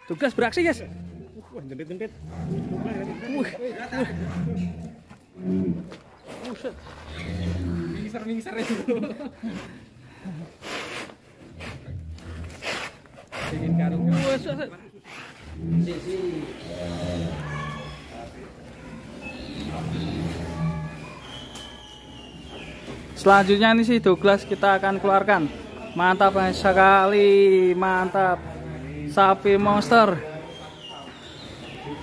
Douglas beraksi, guys. Wah, jentit-jentit. Buset. Mingser itu. Bikin karung. Buset. Selanjutnya ini si Douglas kita akan keluarkan. Mantap sekali, mantap. Sapi monster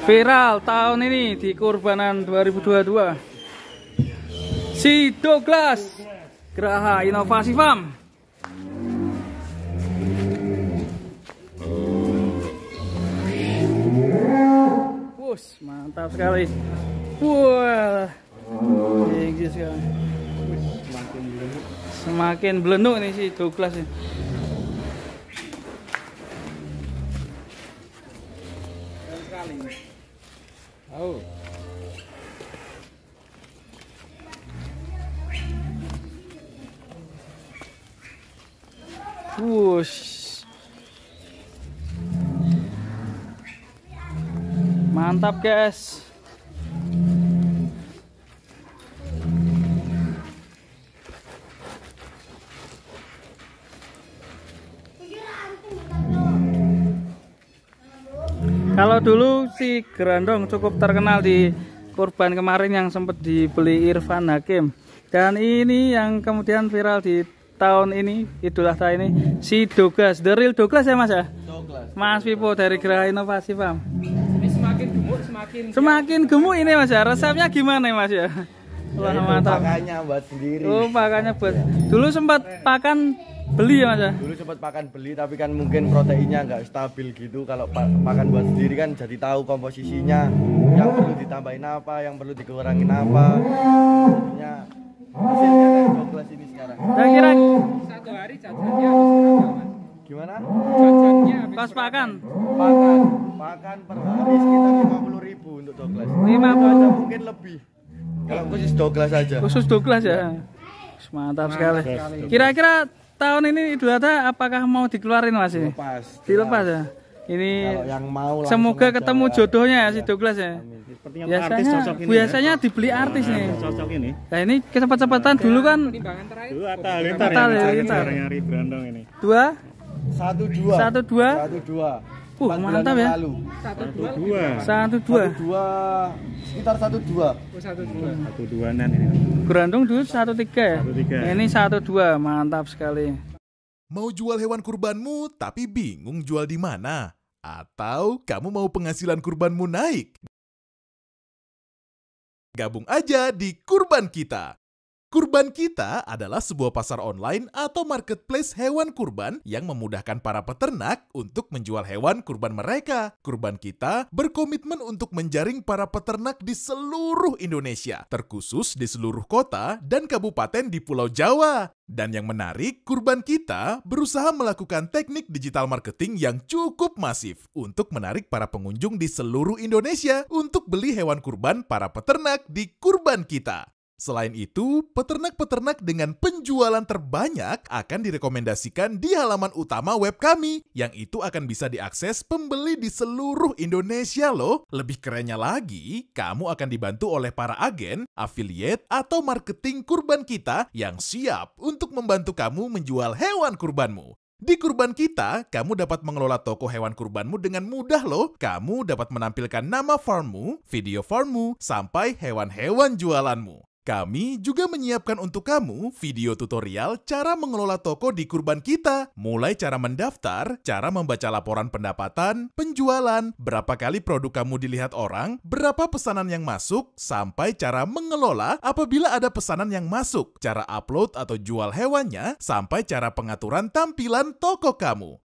viral tahun ini di kurbanan 2022. Si Douglas Geraha Inovasi Farm. Wuss, mantap sekali. Wah, tinggi sekali. Semakin belenduk nih si Douglas ini. Oh. Wush. Mantap, guys. Kalau dulu si Gerandong cukup terkenal di kurban kemarin yang sempat dibeli Irfan Hakim. Dan ini yang kemudian viral di tahun ini, Idul Adha ini, si Douglas, the real Douglas ya Mas ya? Douglas. Mas Pipo dari Geraha Inovasi Farm. Ini semakin gemuk, semakin gemuk ini Mas ya. Resepnya gimana ya Mas ya? Wah, mantap. Pakannya buat sendiri. Oh, pakannya buat. Dulu sempat pakan beli ya Mas ya? Dulu sempat pakan beli tapi kan mungkin proteinnya nggak stabil gitu. Kalau pakan buat sendiri kan jadi tahu komposisinya, yang perlu ditambahin apa, yang perlu dikurangin apa. Jadinya hasilnya kayak Douglas ini sekarang. Nah, kira satu hari jajannya habis berapa, Mas? Gimana? Jajannya habis kos pakan Pakan per hari sekitar 50.000 untuk Douglas. 50. Mungkin lebih. Kalau khusus Douglas aja. Khusus Douglas ya. Mantap sekali. Kira-kira tahun ini Idul Adha apakah mau dikeluarin Mas ini? Dilepas ya. Ini Kalau yang mau semoga ketemu aja, jodohnya ya si Douglas ya. Sepertinya artis cocok ini. Biasanya dibeli artis nih. Cocok ini. Nah ini kecepatan dulu kan Penimbangan terakhir. Dulu Atta Halilintar Atta yang Halilintar. nyari Brandong ini. 2 1-2. 1-2. 4 mantap bulan ya. yang lalu. 1-2. 1-2 sekitar 1-2. Oh, 1-2. 1-2-an ini. Gerandung dulu 1-3 ya. 1-3. Ini 1-2, mantap sekali. Mau jual hewan kurbanmu tapi bingung jual di mana? Atau kamu mau penghasilan kurbanmu naik? Gabung aja di Kurban Kita. Kurban Kita adalah sebuah pasar online atau marketplace hewan kurban yang memudahkan para peternak untuk menjual hewan kurban mereka. Kurban Kita berkomitmen untuk menjaring para peternak di seluruh Indonesia, terkhusus di seluruh kota dan kabupaten di Pulau Jawa. Dan yang menarik, Kurban Kita berusaha melakukan teknik digital marketing yang cukup masif untuk menarik para pengunjung di seluruh Indonesia untuk beli hewan kurban para peternak di Kurban Kita. Selain itu, peternak-peternak dengan penjualan terbanyak akan direkomendasikan di halaman utama web kami, yang itu akan bisa diakses pembeli di seluruh Indonesia loh. Lebih kerennya lagi, kamu akan dibantu oleh para agen, affiliate, atau marketing Kurban Kita yang siap untuk membantu kamu menjual hewan kurbanmu. Di Kurban Kita, kamu dapat mengelola toko hewan kurbanmu dengan mudah loh. Kamu dapat menampilkan nama farmmu, video farmmu, sampai hewan-hewan jualanmu. Kami juga menyiapkan untuk kamu video tutorial cara mengelola toko di Kurban Kita. Mulai cara mendaftar, cara membaca laporan pendapatan, penjualan, berapa kali produk kamu dilihat orang, berapa pesanan yang masuk, sampai cara mengelola apabila ada pesanan yang masuk, cara upload atau jual hewannya, sampai cara pengaturan tampilan toko kamu.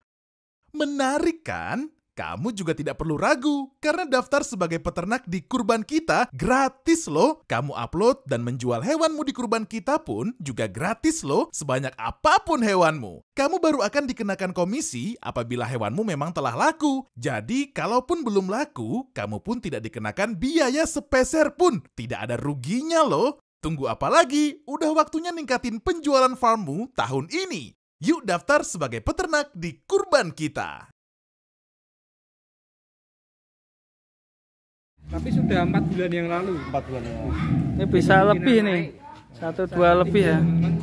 Menarik kan? Kamu juga tidak perlu ragu, karena daftar sebagai peternak di Kurban Kita gratis loh. Kamu upload dan menjual hewanmu di Kurban Kita pun juga gratis loh, sebanyak apapun hewanmu. Kamu baru akan dikenakan komisi apabila hewanmu memang telah laku. Jadi, kalaupun belum laku, kamu pun tidak dikenakan biaya sepeser pun. Tidak ada ruginya loh. Tunggu apa lagi? Udah waktunya ningkatin penjualan farmmu tahun ini. Yuk daftar sebagai peternak di Kurban Kita. Tapi sudah 4 bulan yang lalu. 4 bulan yang lalu. Ini bisa lebih nih. 1-2 lebih ya. Dan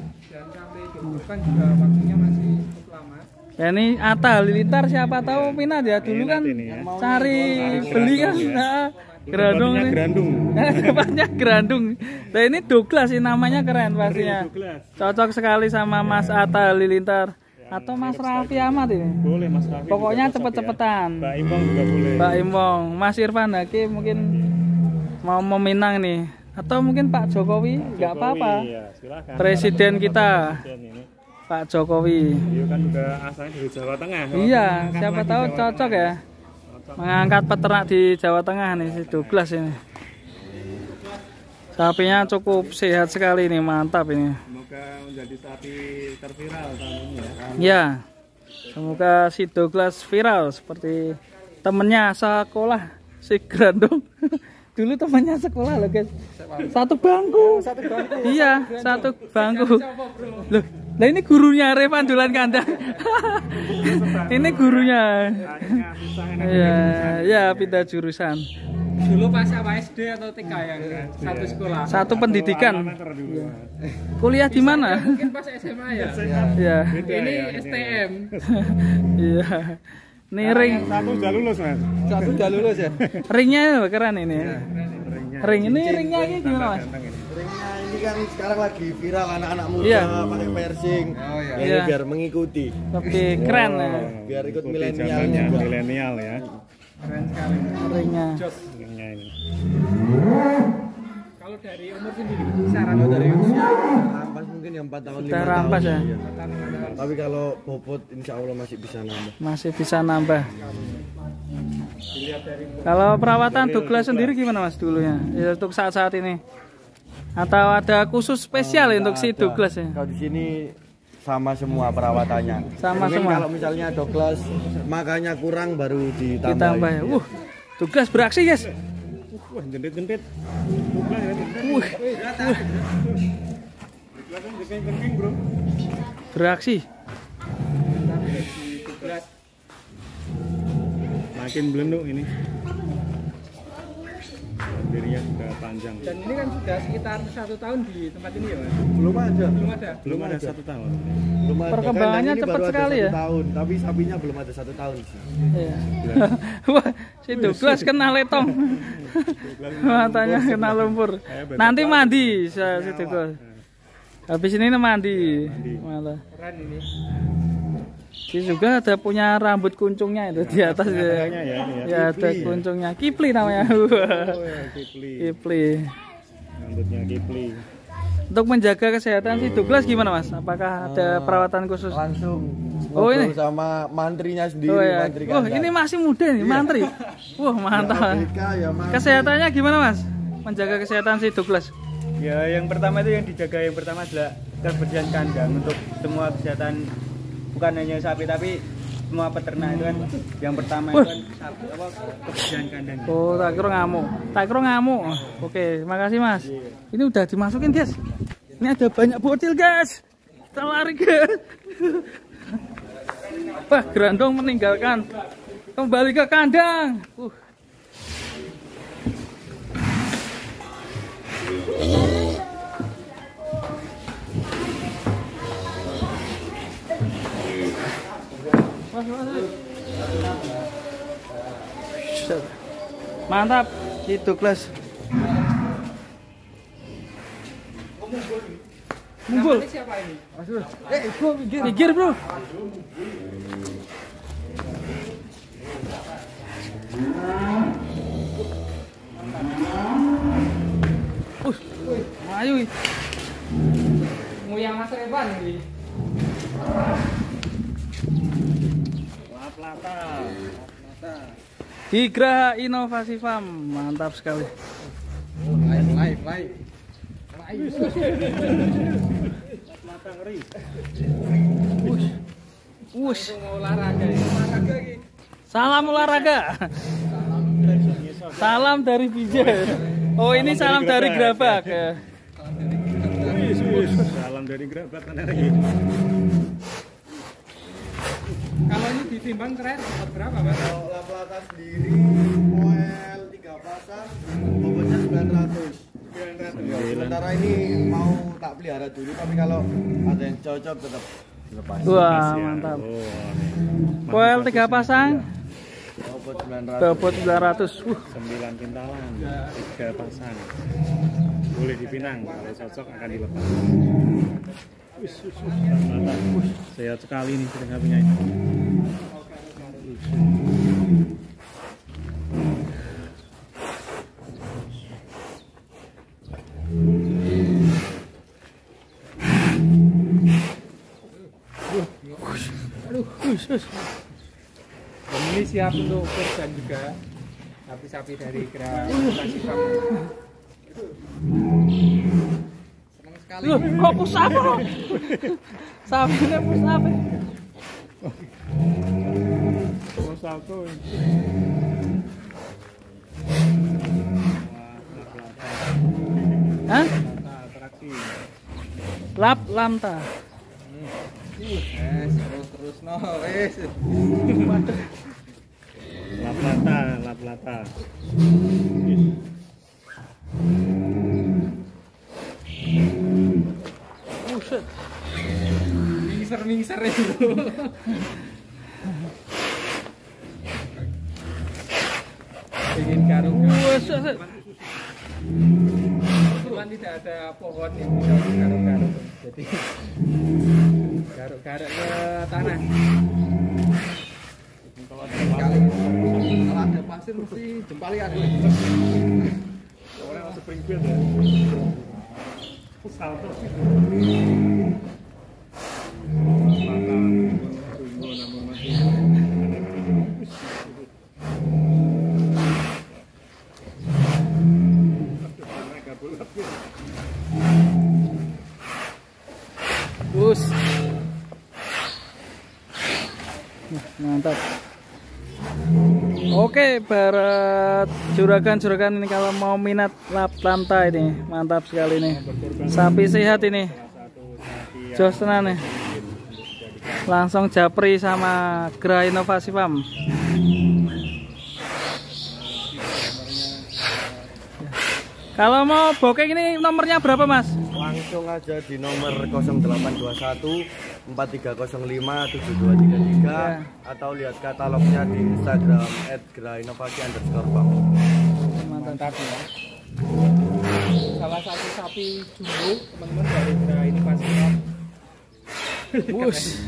sampai diumumkan juga waktunya masih cukup lama. Ya ini Atta Halilintar siapa tahu minat ya dulu kan ini ya. cari beli kan nah, Grandong Depannya ini. Grandung. Depannya Grandung. Nah ini Douglas sih namanya keren pastinya. Douglas. Cocok sekali sama Mas Atta Halilintar atau Mas Raffi Ahmad ini. Boleh Mas Raffi. Pokoknya juga cocok cepet-cepetan. ya. Mbak Imbong juga boleh. Mbak Imbong, Mas Irfan Hakim mungkin mau meminang nih. Atau mungkin Pak Jokowi, nggak apa-apa. Iya, silakan. Presiden kita, Presiden ini. Pak Jokowi. Dia kan juga asalnya dari Jawa Tengah. Iya, Angkat siapa lagi tahu Jawa cocok Tengah. ya. Mengangkat peternak di Jawa Tengah nih si Douglas ini. Sapinya cukup sehat sekali nih, mantap ini. Semoga menjadi sapi terviral tahun ini ya. Ya, semoga si Douglas viral seperti temennya sekolah si Grandong. Dulu temannya sekolah loh guys. Satu bangku. Iya, satu bangku. Loh, nah ini gurunya Revan Dulan Kandang. Ini gurunya. Iya, ya pindah jurusan. Dulu pas apa SD atau TK yang satu sekolah. Satu pendidikan. Amatir dulu. Kuliah di mana? Mungkin pas SMA ya. Iya. Ini STM. Iya. Ini ring. Satu udah lulus Mas. Satu udah lulus ya. Ringnya keren ini. Ring ini ringnya ini gimana Mas? Ringnya ini kan sekarang lagi viral anak-anak muda Iya. pakai piercing. Oh iya. Ini Iya. biar mengikuti. Lebih keren ya Biar ikut Ikuti milenial zamannya, juga. milenial ya. ringnya. Ringnya ini. Kalau dari umur sendiri, saran Kalau dari usia rampas mungkin yang 4 tahun 5 Sudah tahun. rampas ya? Iya. Tapi kalau bobot insya Allah masih bisa nambah. Masih bisa nambah. Kalau perawatan Douglas sendiri gimana Mas dulunya? Ya, untuk saat-saat ini? Atau ada khusus spesial ya untuk si Douglas ya? Kalau di sini sama semua perawatannya. Sama Mungkin semua. kalau misalnya Douglas makannya kurang baru ditambah. Ditambah ya. Douglas beraksi guys. Wah, jentit-jentit. Douglas ya. Wih, Douglas kan jengking-jengking, Bro. beraksi. Makin belenduk ini. Bibirnya sudah panjang. dan ini kan sudah sekitar 1 tahun di tempat ini ya Mas? Belum ada. Belum ada. Belum ada 1 tahun. Belum ada. Perkembangannya Kandang ini cepat baru ada sekali 1 ya? tahun, tapi sapinya belum ada 1 tahun sih. Iya. Wah, si Douglas kena letong. Matanya kena lumpur. Nanti mandi si Douglas. Habis ini mandi. Malah. Keren ini. Dia juga ada punya rambut kuncungnya itu di atas ya. Kayaknya ya ini ya. Ya ada kuncungnya. Kipli namanya. Oh ya, Kipli. Kipli. Rambutnya Kipli. Untuk menjaga kesehatan si Douglas gimana Mas? Apakah ada perawatan khusus? Langsung Oh, ini? ngobrol sama mantrinya sendiri. Oh ya. Mantri Wah, kandang. ini masih muda nih, mantri. Wah, mantap. ABK ya, mantri. Kesehatannya gimana Mas? Menjaga kesehatan si Douglas. Ya, yang pertama itu yang dijaga yang pertama adalah kebersihan kandang untuk semua kesehatan, bukan hanya sapi tapi semua peternak itu kan yang pertama itu kan sapi, kebersihan kandang. Oh, tak kira ngamuk. Tak kira ngamuk. Oke, makasih Mas. Ini udah dimasukin, guys. Ini ada banyak bocil, guys. Kita lari, guys. Wah, Grandong meninggalkan. Kembali ke kandang. Mantap, si Douglas. Mumpul. Namanya siapa ini? Pikir, bro. Ayo. Nguyang Mas Revan ini. Di Graha Inovasi Farm, mantap sekali. Live. Wush. Olahraga ini. Olahraga ini. Salam olahraga. Salam dari Bijay. Oh, ini salam dari Gerabak. Ya. Salam dari Gerabak kan lagi. Kalau ini ditimbang keren dapat berapa Mas? Kalau La Plata sendiri moel 3 pasang sementara ini mau tak pelihara dulu, tapi kalau ada yang cocok tetap dilepas. Wah, mantap. Koel 3 pasang. Bobot 900. Bobot 900. 9 kintalan, 3 pasang. Boleh dipinang, kalau cocok akan dilepas. Mantap. Sehat sekali nih sapinya ini. Ini siap untuk kurban juga. Sapi-sapi dari Inovasi Farm. Senang sekali. Loh, kok pusap kok? Sapinya pusap. Oh, satu. Hah? Atraksi. Lap lanta. Terus no, wes. Lap lata. Buset. Mingser itu. Ingin garuk. Buset. Kebetulan tidak ada pohon yang bisa garuk-garuk. Jadi garuk-garuk ke tanah. Kalau ada pasir mesti jempalian. Orang Springfield ya. Salto. Bus. Mantap. Oke, para juragan-juragan ini kalau mau minat lap lanta ini, mantap sekali nih. Sapi sehat ini. Jos tenan nih. Langsung japri sama Gra Inovasi Farm. Kalau mau booking ini nomornya berapa, Mas? Langsung aja di nomor 0821 4305 7233 atau lihat katalognya di Instagram @grainovasi_farm. Mantap ya. Salah satu sapi jumbo teman-teman dari Inovasi Farm. Bus.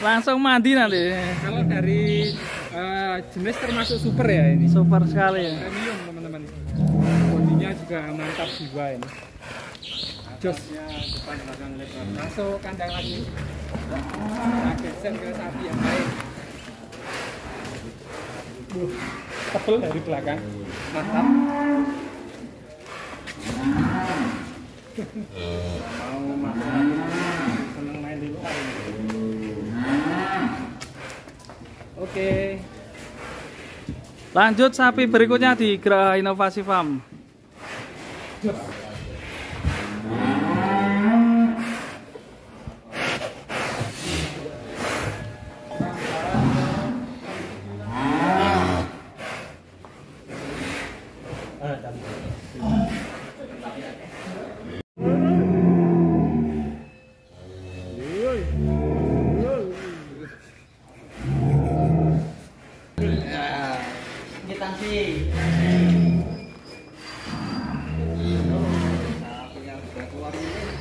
Langsung mandi nanti. Kalau dari jenis termasuk super ya ini. Super sekali ya. Premium teman-teman. Bodinya juga mantap jiwa ini. Jos. Masuk kandang lagi. Nah, geser ke sapi yang lain. Tebel dari belakang. Mantap. Mau makan seneng main di luar ini. Oke. Lanjut sapi berikutnya di Gra Inovasi Farm.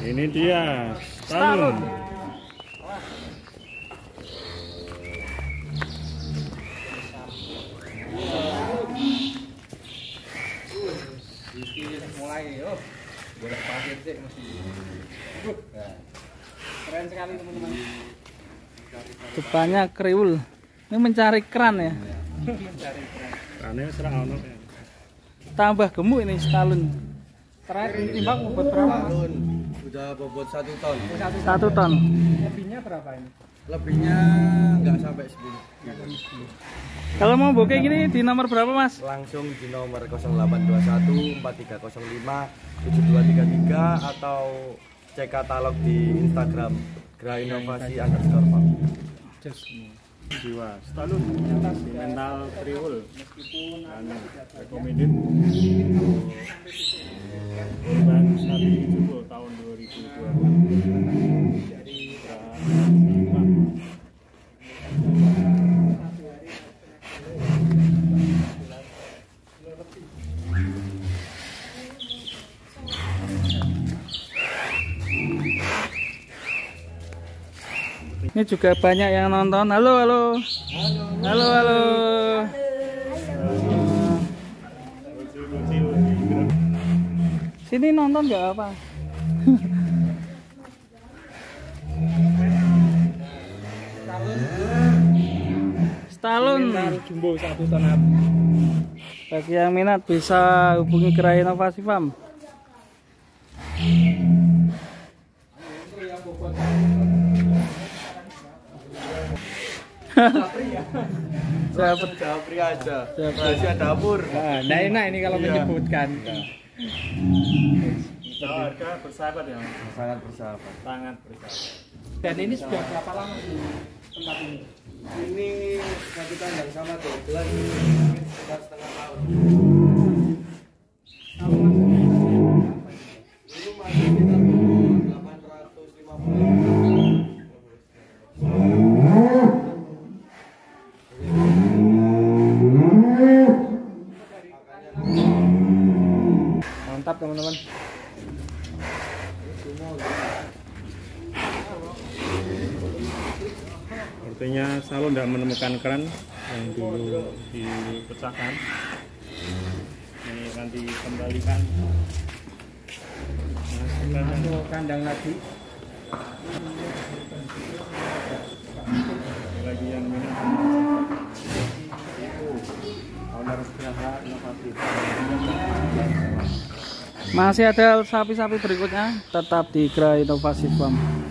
Ini dia Stalun. Mulai yuk. Boleh pasir sih mesti. Keren sekali teman-teman. Depannya kriwul. Ini mencari keran ya. Mencari keren. Karena serang ono. Tambah gemuk ini Stalun. Terakhir ditimbang bobot berapa? Tahun udah bobot 1 ton. 1 ton. Lebihnya berapa ini? Lebihnya nggak sampai 10. Kalau mau booking ini di nomor berapa, Mas? Langsung di nomor 0821 4305 7233 atau cek katalog di Instagram grainovasi_farm. Jiwa Stalun mental triul meskipun recommended Nabi Jumbo tahun 2020 dari Ini juga banyak yang nonton. Halo, halo. Halo, halo. Sini nonton nggak apa? Stallone. Jumbo 1 ton up. Bagi yang minat bisa hubungi Gerai Inovasi Farm. Japri aja. Rahasia dapur. Nah enak ini kalau menyebutkan. harga bersahabat ya, Sangat bersahabat. sangat bersahabat. Dan ini sudah berapa lama sih tempat ini? Ini satu kandang sama 12 sekitar setengah tahun. Dulu masih kita 850. Mantap teman-teman. Artinya selalu tidak menemukan keran yang dulu dipecahkan. Ini akan dikembalikan. Masuk kandang lagi. Lagi yang minat itu owner Geraha Inovasi. Masih ada sapi-sapi berikutnya, tetap di Gerai Inovasi Farm.